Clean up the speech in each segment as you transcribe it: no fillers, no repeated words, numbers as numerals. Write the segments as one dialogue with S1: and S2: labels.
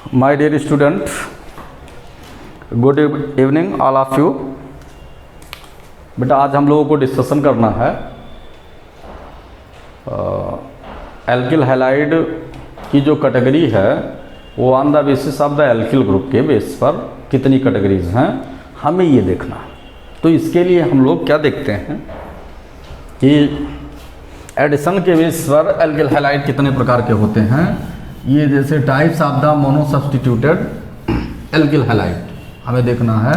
S1: My dear student, good evening all of you. बेटा आज हम लोगों को डिस्कशन करना है एल्किल हैलाइड की जो कैटेगरी है वो on the basis of the alkyl group के बेस पर कितनी कैटेगरीज हैं हमें ये देखना है। तो इसके लिए हम लोग क्या देखते हैं कि एडिशन के बेस पर एल्किल हैलाइड कितने प्रकार के होते हैं। ये जैसे types of the mono substituted alkyl halide हमें देखना है,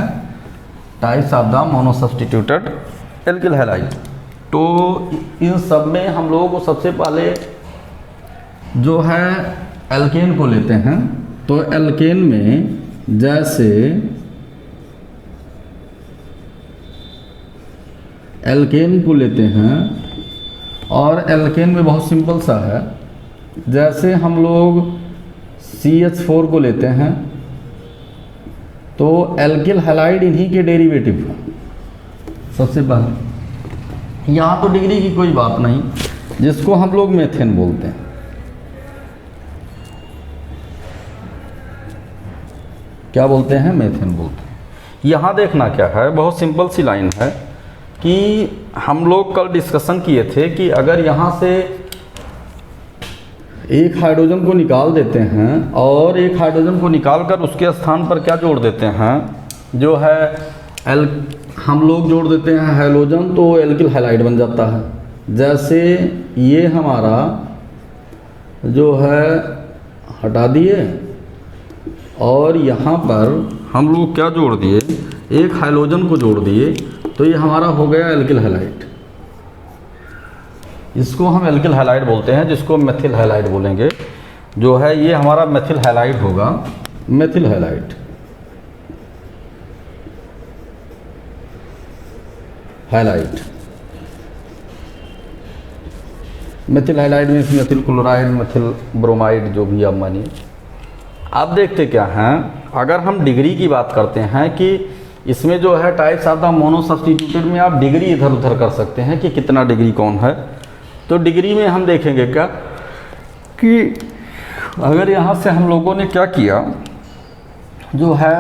S1: types of the mono substituted alkyl halide. तो इन सब में हम लोगों को सबसे पहले जो है एल्केन को लेते हैं। तो एल्केन में जैसे एल्केन को लेते हैं और एल्केन में बहुत सिंपल सा है, जैसे हम लोग CH4 को लेते हैं तो एल्किल हैलाइड इन्हीं के डेरिवेटिव है। सबसे पहले यहाँ तो डिग्री की कोई बात नहीं, जिसको हम लोग मेथेन बोलते हैं। क्या बोलते हैं? मेथेन बोलते हैं। यहाँ देखना क्या है, बहुत सिंपल सी लाइन है कि हम लोग कल डिस्कशन किए थे कि अगर यहाँ से एक हाइड्रोजन को निकाल देते हैं और एक हाइड्रोजन को निकालकर उसके स्थान पर क्या जोड़ देते हैं, जो है हम लोग जोड़ देते हैं हैलोजन, तो एल्किल हैलाइड बन जाता है। जैसे ये हमारा जो है हटा दिए और यहाँ पर हम लोग क्या जोड़ दिए, एक हाइड्रोजन को जोड़ दिए, तो ये हमारा हो गया एल्किल हैलाइड। इसको हम एल्किल हैलाइड बोलते हैं, जिसको मेथिल हैलाइड बोलेंगे। जो है ये हमारा मेथिल हैलाइड होगा, methyl halide. Halide methyl halide में मेथिल क्लोराइड, मेथिल ब्रोमाइड, जो भी आप मानिए। आप देखते क्या हैं, अगर हम डिग्री की बात करते हैं कि इसमें जो है types of the mono substituted में आप डिग्री इधर उधर कर सकते हैं कि कितना डिग्री कौन है। तो डिग्री में हम देखेंगे क्या कि अगर यहाँ से हम लोगों ने क्या किया, जो है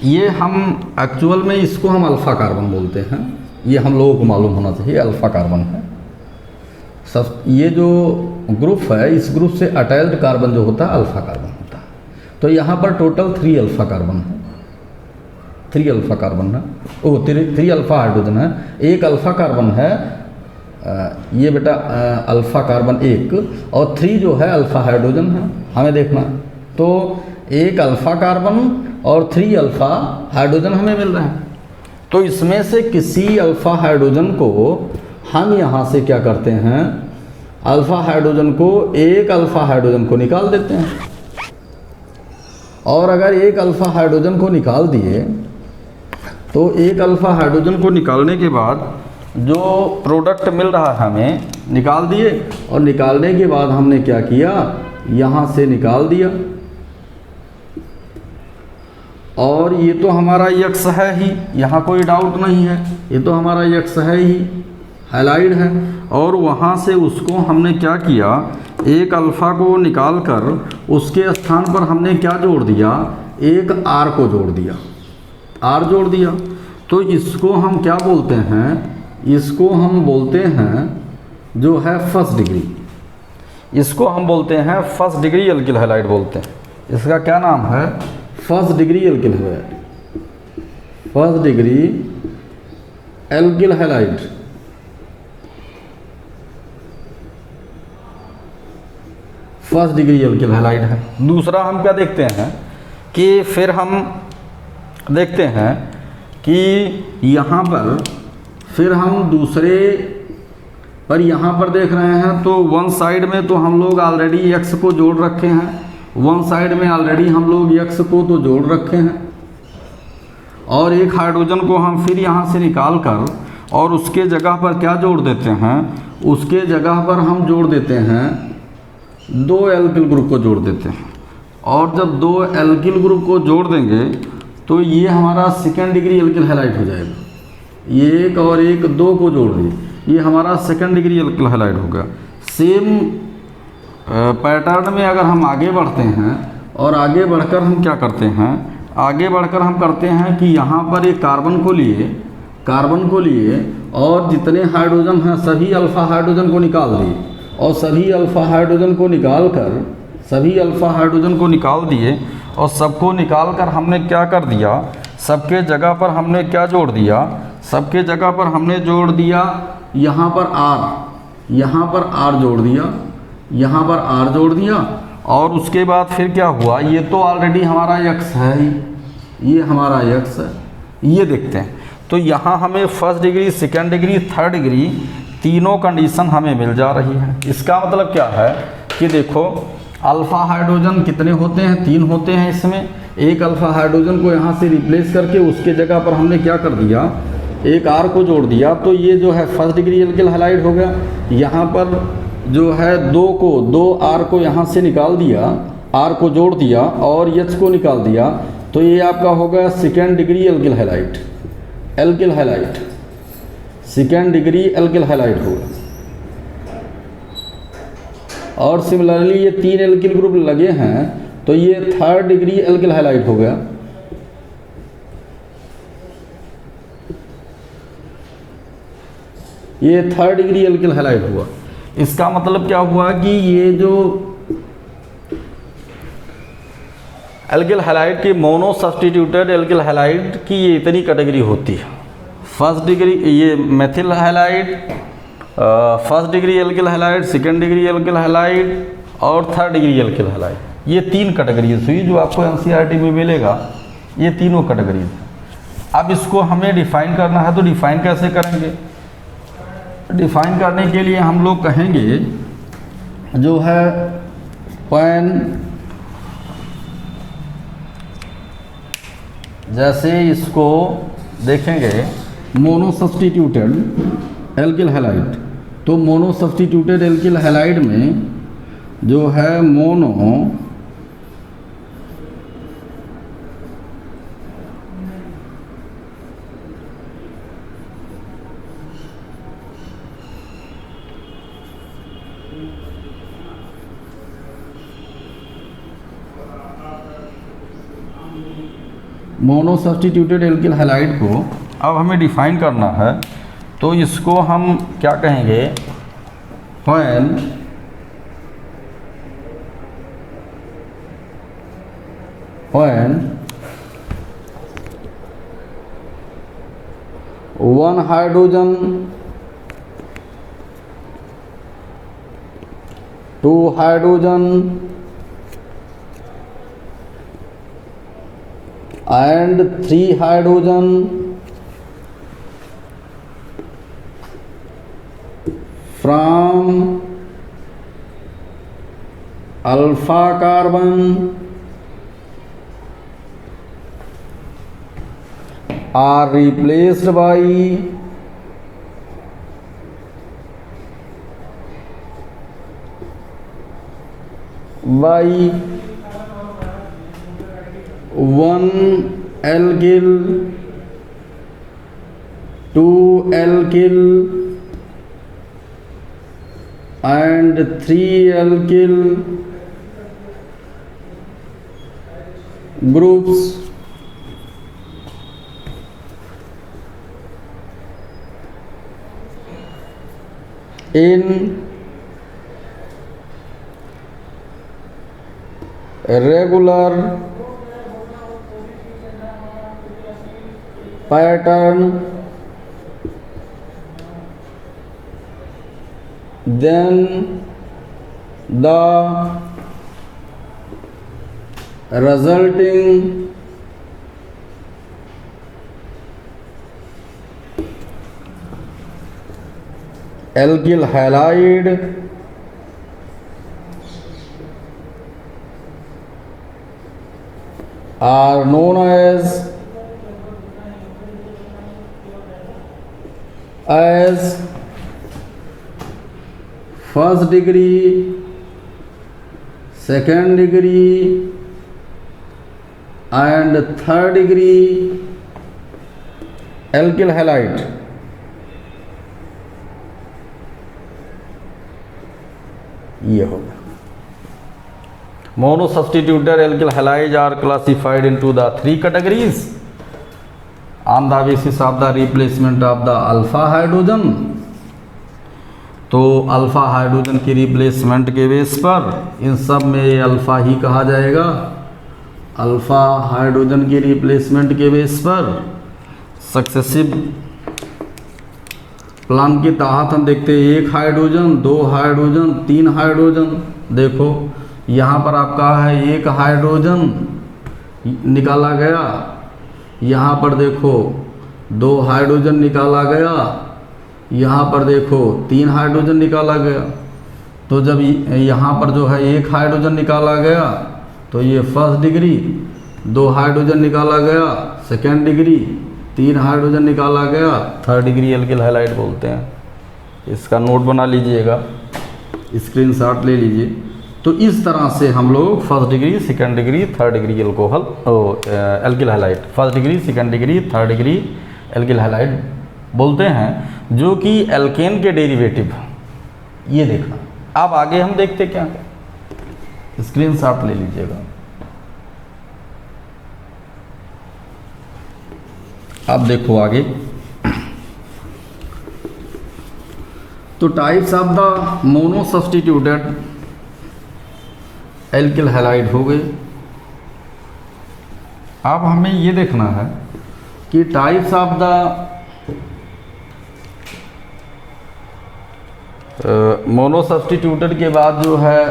S1: ये हम एक्चुअल में इसको हम अल्फ़ा कार्बन बोलते हैं। ये हम लोगों को मालूम होना चाहिए, अल्फ़ा कार्बन है। सब ये जो ग्रुप है, इस ग्रुप से अटैच्ड कार्बन जो होता है अल्फ़ा कार्बन होता है। तो यहाँ पर टोटल 3 अल्फ़ा कार्बन है, 3 अल्फ़ा कार्बन है, 3 अल्फ़ा हाइड्रोजन है। एक अल्फ़ा कार्बन है, ये बेटा अल्फ़ा कार्बन 1, और 3 जो है अल्फ़ा हाइड्रोजन है, हमें देखना। तो एक अल्फ़ा कार्बन और 3 अल्फ़ा हाइड्रोजन हमें मिल रहे हैं। तो इसमें से किसी अल्फ़ा हाइड्रोजन को हम यहाँ से क्या करते हैं, अल्फ़ा हाइड्रोजन को, एक अल्फ़ा हाइड्रोजन को निकाल देते हैं। और अगर एक अल्फ़ा हाइड्रोजन को निकाल दिए तो एक अल्फ़ा हाइड्रोजन को निकालने के बाद जो प्रोडक्ट मिल रहा है हमें, निकाल दिए। और निकालने के बाद हमने क्या किया, यहाँ से निकाल दिया। और ये तो हमारा X है ही, यहाँ कोई डाउट नहीं है, ये तो हमारा X है ही, हैलाइड है। और वहाँ से उसको हमने क्या किया, एक अल्फ़ा को निकाल कर उसके स्थान पर हमने क्या जोड़ दिया, एक R को जोड़ दिया, R जोड़ दिया। तो इसको हम क्या बोलते हैं, इसको हम बोलते हैं जो है फर्स्ट डिग्री। इसको हम बोलते हैं फर्स्ट डिग्री एल्किल हैलाइड बोलते हैं। इसका क्या नाम है, first degree alkyl halide, first degree alkyl halide. First degree alkyl halide है। दूसरा हम क्या देखते हैं कि फिर हम देखते हैं कि यहाँ पर फिर हम दूसरे पर यहाँ पर देख रहे हैं, तो वन साइड में तो हम लोग ऑलरेडी X को जोड़ रखे हैं, वन साइड में ऑलरेडी हम लोग X को तो जोड़ रखे हैं। और एक हाइड्रोजन को हम फिर यहाँ से निकाल कर और उसके जगह पर क्या जोड़ देते हैं, उसके जगह पर हम जोड़ देते हैं 2 एल्किल ग्रुप को जोड़ देते हैं। और जब 2 एल्किल ग्रुप को जोड़ देंगे तो ये हमारा सेकेंड डिग्री एल्किल हैलाइड हो जाएगा। ये एक और एक 2 को जोड़ दिए, ये हमारा सेकेंड डिग्री एल्किल हैलाइड होगा। सेम पैटर्न में अगर हम आगे बढ़ते हैं और आगे बढ़कर हम क्या करते हैं, आगे बढ़कर हम करते हैं कि यहाँ पर एक कार्बन को लिए और जितने हाइड्रोजन हैं सभी अल्फ़ा हाइड्रोजन को निकाल दिए और सभी अल्फ़ा हाइड्रोजन को निकाल दिए और सबको निकाल कर हमने क्या कर दिया, सबके जगह पर हमने क्या जोड़ दिया, सबके जगह पर हमने जोड़ दिया यहाँ पर R जोड़ दिया, यहाँ पर R जोड़ दिया। और उसके बाद फिर क्या हुआ, ये तो ऑलरेडी हमारा x है ही, ये हमारा x है, ये देखते हैं। तो यहाँ हमें first degree, second degree, third degree तीनों कंडीशन हमें मिल जा रही है। इसका मतलब क्या है कि देखो अल्फ़ा हाइड्रोजन कितने होते हैं, 3 होते हैं। इसमें एक अल्फ़ा हाइड्रोजन को यहाँ से रिप्लेस करके उसके जगह पर हमने क्या कर दिया, एक R को जोड़ दिया। तो ये जो है फर्स्ट डिग्री एल्किल हैलाइड हो गया। यहाँ पर जो है 2 R को यहाँ से निकाल दिया, R को जोड़ दिया और H को निकाल दिया। तो ये आपका हो गया second degree alkyl halide, second degree alkyl halide होगा। और सिमिलरली ये 3 एल्किल ग्रुप लगे हैं तो ये थर्ड डिग्री एल्किल हैलाइड हो गया। ये थर्ड डिग्री एल्किल हैलाइड हुआ। इसका मतलब क्या हुआ कि ये जो एल्किल हैलाइड की मोनो सब्स्टिट्यूटेड एल्किल हैलाइड की ये इतनी कैटेगरी होती है। फर्स्ट डिग्री ये methyl halide, first degree alkyl halide, second degree alkyl halide और थर्ड डिग्री एल्किल हैलाइड, ये 3 कैटेगरीज हुई जो आपको एनसीईआरटी में मिलेगा। ये तीनों कैटेगरीज। अब इसको हमें डिफ़ाइन करना है तो डिफ़ाइन कैसे करेंगे? डिफ़ाइन करने के लिए हम लोग कहेंगे जो है पैन, जैसे इसको देखेंगे मोनो सब्स्टिट्यूटेड एल्किल हैलाइड, तो मोनो सब्स्टिट्यूटेड एल्किल हैलाइड में जो है mono mono substituted alkyl halide को अब हमें डिफ़ाइन करना है। तो इसको हम क्या कहेंगे, when one hydrogen, 2 hydrogen and 3 hydrogen from alpha carbon are replaced by one alkyl, 2 alkyl and 3 alkyl groups in regular pattern, then the resulting alkyl halide are known as first degree, second degree and third degree alkyl halide। ये होगा। Mono substituted alkyl halide are classified into the 3 categories on the basis of the replacement of the alpha hydrogen. तो alpha hydrogen की replacement के base पर इन सब में ये अल्फा ही कहा जाएगा। अल्फा हाइड्रोजन की रिप्लेसमेंट के बेस पर सक्सेसिव प्लान के तहत हम देखते हैं 1 हाइड्रोजन, 2 हाइड्रोजन, 3 हाइड्रोजन। देखो यहाँ पर आपका है 1 हाइड्रोजन निकाला गया, यहाँ पर देखो 2 हाइड्रोजन निकाला गया, यहाँ पर देखो 3 हाइड्रोजन निकाला गया। तो जब यहाँ पर जो है 1 हाइड्रोजन निकाला गया तो ये फर्स्ट डिग्री, 2 हाइड्रोजन निकाला गया सेकेंड डिग्री, 3 हाइड्रोजन निकाला गया थर्ड डिग्री एल्किल हैलाइड बोलते हैं। इसका नोट बना लीजिएगा, स्क्रीनशॉट ले लीजिए। तो इस तरह से हम लोग first degree, second degree, third degree alcohol alkyl halide, first degree, second degree, third degree alkyl halide बोलते हैं, जो कि एल्केन के डेरिवेटिव। ये देखना। अब आगे हम देखते क्या, स्क्रीनशॉट ले लीजिएगा। अब देखो आगे, तो types of the mono substituted alkyl halide हो गए। अब हमें ये देखना है कि types of the mono substituted के बाद जो है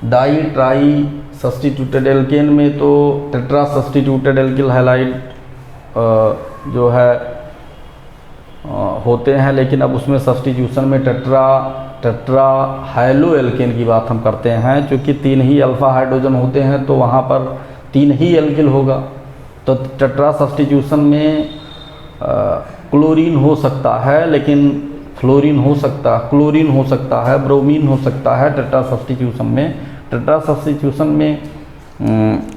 S1: डाई ट्राई सब्स्टिट्यूटेड एल्केन में तो टेट्रा सब्स्टिट्यूटेड एल्किल हैलाइड जो है होते हैं, लेकिन अब उसमें सब्स्टिट्यूशन में टेट्रा हाइलो एल्केन की बात हम करते हैं, क्योंकि 3 ही अल्फा हाइड्रोजन होते हैं तो वहाँ पर 3 ही एल्किल होगा। तो टेट्रा सब्स्टिट्यूशन में क्लोरीन हो सकता है, लेकिन फ्लोरीन हो सकता, क्लोरीन हो सकता है, ब्रोमीन हो सकता है टेट्रा सब्स्टिट्यूशन में। टेट्रा सब्स्टिट्यूशन में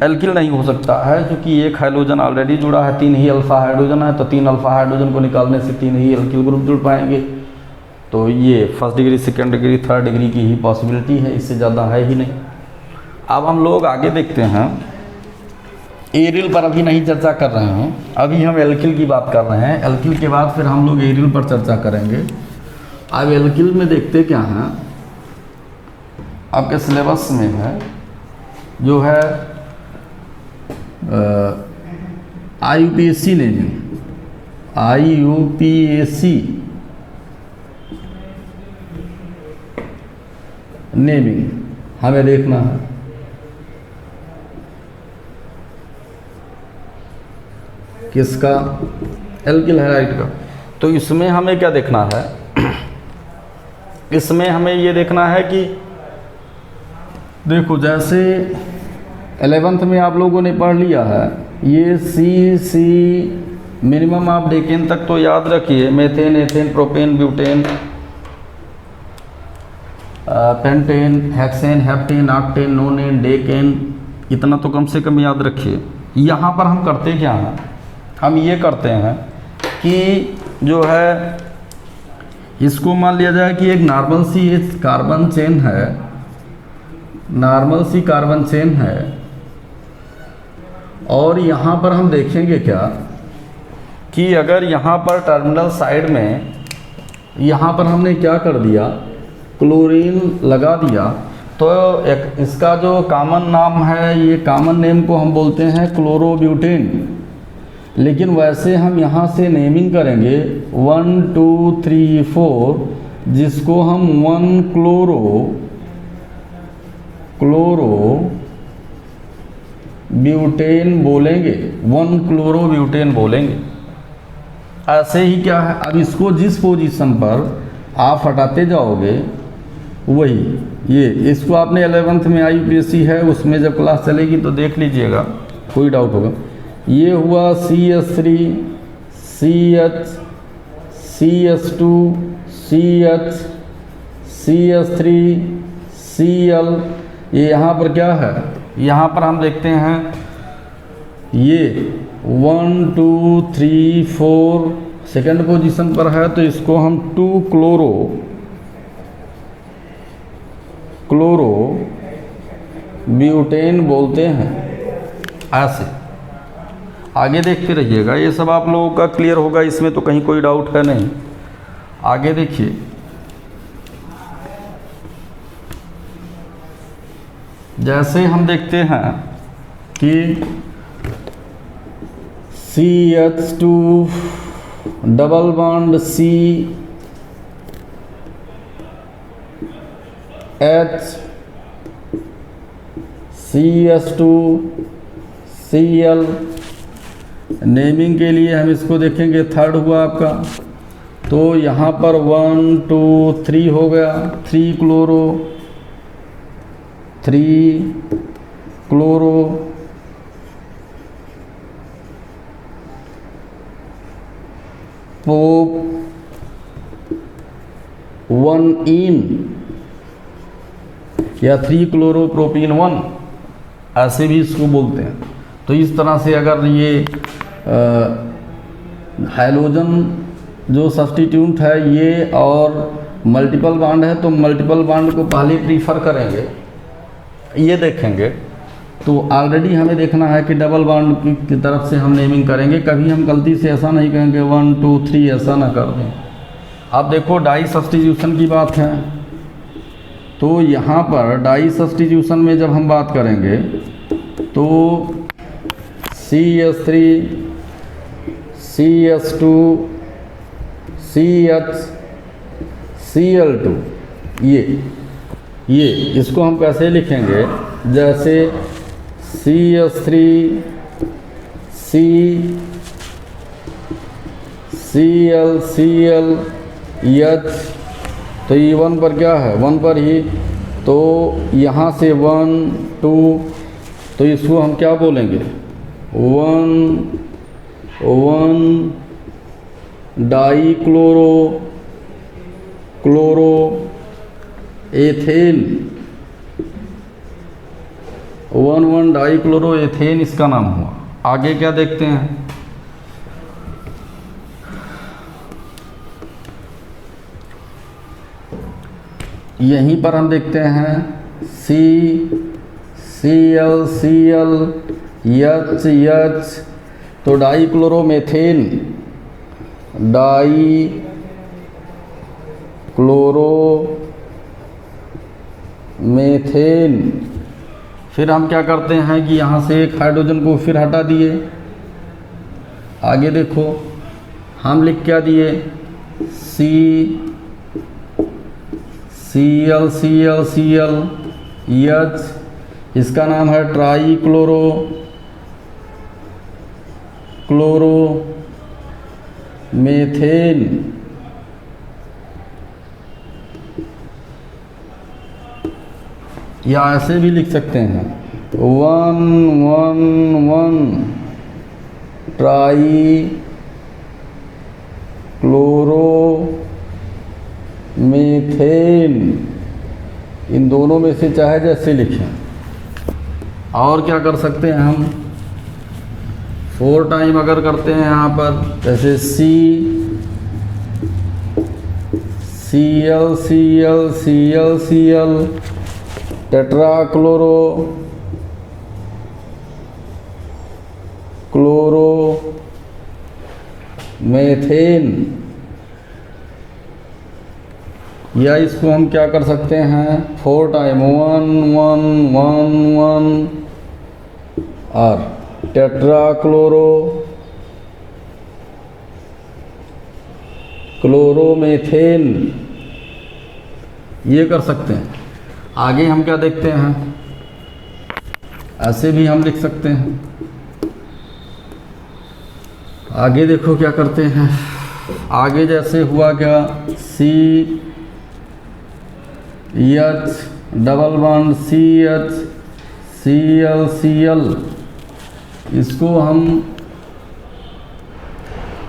S1: एल्किल नहीं हो सकता है, क्योंकि 1 हाइड्रोजन ऑलरेडी जुड़ा है, 3 ही अल्फा हाइड्रोजन है, तो 3 अल्फा हाइड्रोजन को निकालने से 3 ही एल्किल ग्रुप जुड़ पाएंगे। तो ये first degree, second degree, third degree की ही पॉसिबिलिटी है, इससे ज़्यादा है ही नहीं। अब हम लोग आगे देखते हैं, एरिल पर अभी नहीं चर्चा कर रहे हैं, अभी हम एल्किल की बात कर रहे हैं। एल्किल के बाद फिर हम लोग एरिल पर चर्चा करेंगे। अब एल्किल में देखते क्या हैं, आपके सिलेबस में है जो है IUPAC नेमिंग, IUPAC नेमिंग हमें देखना है। किसका? एल्किल हैलाइड का। तो इसमें हमें क्या देखना है, इसमें हमें ये देखना है कि देखो जैसे 11th में आप लोगों ने पढ़ लिया है, ये सी मिनिमम आप डेकेन तक तो याद रखिए, methane, ethane, propane, butane, pentane, hexane, heptane, octane, नोनेन, decane, इतना तो कम से कम याद रखिए। यहाँ पर हम करते क्या हैं, हम ये करते हैं कि जो है इसको मान लिया जाए कि एक नॉर्मल सी कार्बन चेन है, नॉर्मल सी कार्बन चेन है, और यहाँ पर हम देखेंगे क्या कि अगर यहाँ पर टर्मिनल साइड में यहाँ पर हमने क्या कर दिया, क्लोरीन लगा दिया, तो एक इसका जो कॉमन नाम है, ये कॉमन नेम को हम बोलते हैं क्लोरोब्यूटेन। लेकिन वैसे हम यहाँ से नेमिंग करेंगे 1 2 3 4, जिसको हम 1 क्लोरोब्यूटेन बोलेंगे, 1 क्लोरोब्यूटेन बोलेंगे। ऐसे ही क्या है, अब इसको जिस पोजीशन पर आप हटाते जाओगे वही, ये इसको आपने 11th में IUPAC है, उसमें जब क्लास चलेगी तो देख लीजिएगा, कोई डाउट होगा। ये हुआ CH3 CH CH2 CH CH3 Cl। ये यहाँ पर क्या है, यहाँ पर हम देखते हैं ये 1 2 3 4 सेकेंड पोजीशन पर है, तो इसको हम 2 ब्यूटेन बोलते हैं। ऐसे आगे देखते रहिएगा, ये सब आप लोगों का क्लियर होगा, इसमें तो कहीं कोई डाउट है नहीं। आगे देखिए, जैसे हम देखते हैं कि CH2 double bond CH, CH2 Cl, naming के लिए हम इसको देखेंगे, थर्ड हुआ आपका, तो यहाँ पर 1 2 3 हो गया, 3 क्लोरो, 3 क्लोरो, 1 इन या 3 क्लोरोप्रोपीन 1, ऐसे भी इसको बोलते हैं। तो इस तरह से अगर ये हाइड्रोजन जो सब्स्टिट्यूट है ये और मल्टीपल बॉन्ड है, तो मल्टीपल बॉन्ड को पहले प्रीफर करेंगे, ये देखेंगे। तो ऑलरेडी हमें देखना है कि डबल बॉन्ड की तरफ से हम नेमिंग करेंगे, कभी हम गलती से ऐसा नहीं कहेंगे 1 2 3, ऐसा ना कर दें। अब देखो डाई सब्स्टिट्यूशन की बात है, तो यहाँ पर डाई सब्स्टिट्यूशन में जब हम बात करेंगे तो CH3 CH2 CH Cl2, ये इसको हम कैसे लिखेंगे, जैसे CH3 Cl H, तो ये 1 पर क्या है, 1 पर ही, तो यहाँ से 1 2, तो इसको हम क्या बोलेंगे, 1 die chloro ethane, 1 die chloro ethane इसका नाम हुआ। आगे क्या देखते हैं, यहीं पर हम देखते हैं Cl H, तो डाई क्लोरोमेथेन, डाई क्लोरोमेथेन। फिर हम क्या करते हैं कि यहाँ से एक हाइड्रोजन को फिर हटा दिए। आगे देखो हम लिख क्या दिए, Cl H, इसका नाम है ट्राई क्लोरोमेथेन। या ऐसे भी लिख सकते हैं 1 ट्राई क्लोरोमेथेन, इन दोनों में से चाहे जैसे लिखें। और क्या कर सकते हैं हम, 4 टाइम अगर करते हैं यहाँ पर, जैसे Cl टेट्रा क्लोरोमेथेन। या इसको हम क्या कर सकते हैं, 4 टाइम 1 और टेट्रा क्लोरोमेथेन, ये कर सकते हैं। आगे हम क्या देखते हैं, ऐसे भी हम लिख सकते हैं। आगे देखो क्या करते हैं, आगे जैसे हुआ क्या, CH double bond CH Cl, इसको हम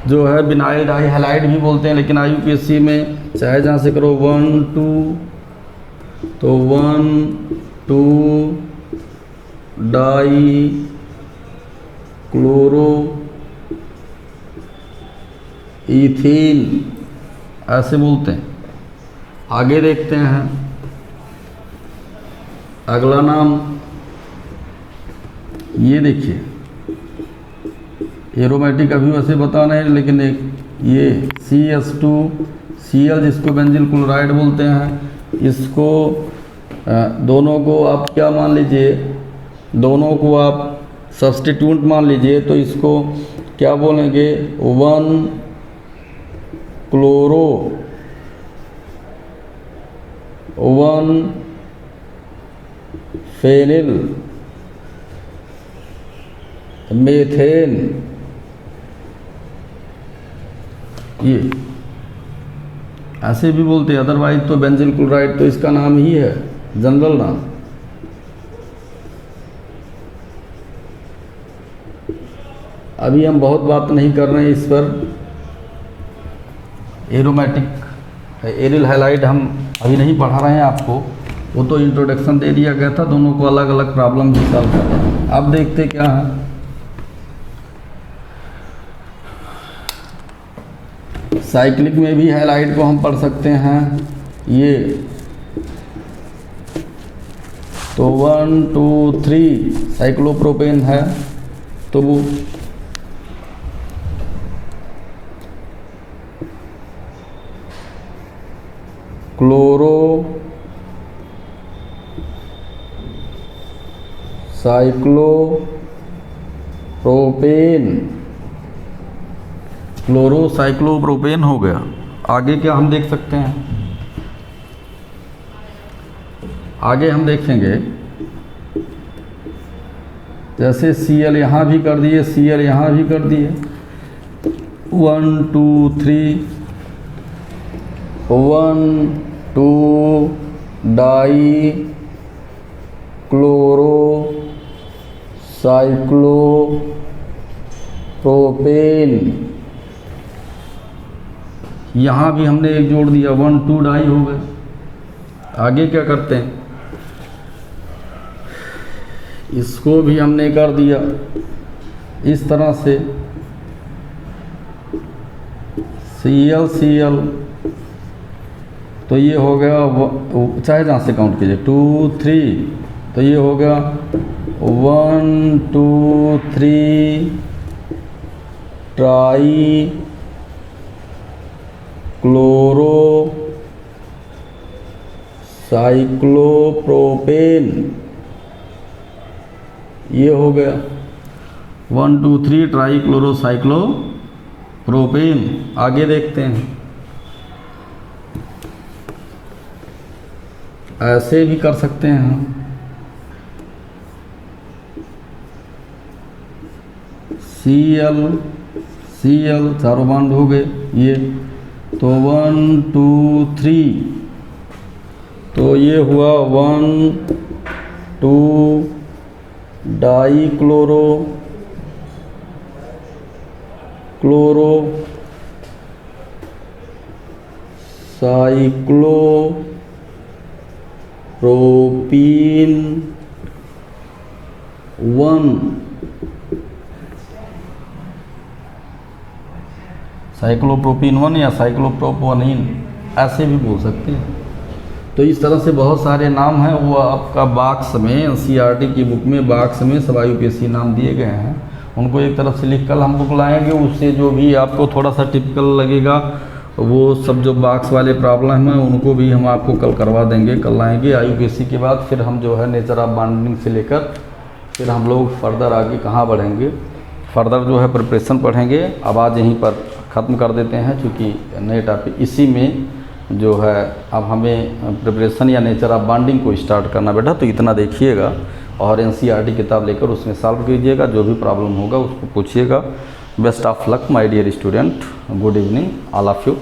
S1: जो है बिनाइल डाई हैलाइड भी बोलते हैं, लेकिन IUPAC में चाहे जहाँ से करो 1 2, तो 1 2 डाई क्लोरो इथीन, ऐसे बोलते हैं। आगे देखते हैं, अगला नाम ये देखिए एरोमेटिक अभी वैसे बताना है, लेकिन एक ये CS2Cl जिसको बेंजील क्लोराइड बोलते हैं, इसको दोनों को आप क्या मान लीजिए, दोनों को आप सब्स्टिट्यूट मान लीजिए, तो इसको क्या बोलेंगे 1 क्लोरो 1 फेनिल मेथेन, ये ऐसे भी बोलते हैं। अदरवाइज तो बेंजील क्लोराइड तो इसका नाम ही है, जनरल नाम। अभी हम बहुत बात नहीं कर रहे हैं इस पर। एरोमेटिक एरिल हैलाइड हम अभी नहीं पढ़ा रहे हैं आपको, वो तो इंट्रोडक्शन दे दिया गया था, दोनों को अलग अलग प्रॉब्लम भी सॉल्व कर रहे हैं। अब देखते क्या है, साइक्लिक में भी हैलाइड को हम पढ़ सकते हैं। ये तो 1 2 3 साइक्लोप्रोपेन है, तो वो क्लोरो साइक्लोप्रोपेन, क्लोरो साइक्लोप्रोपेन हो गया। आगे क्या हम देख सकते हैं, आगे हम देखेंगे जैसे Cl यहाँ भी कर दिए, Cl यहाँ भी कर दिए, 1 2 3 1 2 डाई क्लोरो साइक्लोप्रोपेन, यहाँ भी हमने एक जोड़ दिया, 1 2 डाई हो गए। आगे क्या करते हैं, इसको भी हमने कर दिया इस तरह से, Cl Cl, तो ये हो गया, चाहे जहाँ से काउंट कीजिए 2 3, तो ये हो गया 1 2 3 ट्राई क्लोरो साइक्लोप्रोपेन, ये हो गया 1 2 3 ट्राई क्लोरो साइक्लोप्रोपेन। आगे देखते हैं, ऐसे भी कर सकते हैं हम, Cl Cl चारों बॉन्ड हो गए ये, तो 1 2 3, तो ये हुआ 1 2 डाई क्लोरो साइक्लोप्रोपीन 1, साइक्लोप्रोपीन 1 या साइक्लोप्रोपोनिन ऐसे भी बोल सकते हैं। तो इस तरह से बहुत सारे नाम हैं, वो आपका बॉक्स में NCERT की बुक में बॉक्स में सब IUPAC नाम दिए गए हैं, उनको एक तरफ से लिख कर हम बुक लाएंगे, उससे जो भी आपको थोड़ा सा टिपिकल लगेगा वो सब जो बॉक्स वाले प्रॉब्लम हैं उनको भी हम आपको कल करवा देंगे, कल लाएंगे। IUPAC के बाद फिर हम जो है नेचर ऑफ बॉन्डिंग से लेकर फिर हम लोग फर्दर आगे कहाँ बढ़ेंगे, फर्दर जो है प्रिपरेशन पढ़ेंगे। अब आज यहीं पर ख़त्म कर देते हैं, क्योंकि नए टॉपिक इसी में जो है अब हमें प्रिपरेशन या नेचर ऑफ बॉन्डिंग को स्टार्ट करना बेटा, तो इतना देखिएगा और NCERT किताब लेकर उसमें सॉल्व कीजिएगा, जो भी प्रॉब्लम होगा उसको पूछिएगा। Best of luck my dear student, good evening all of you.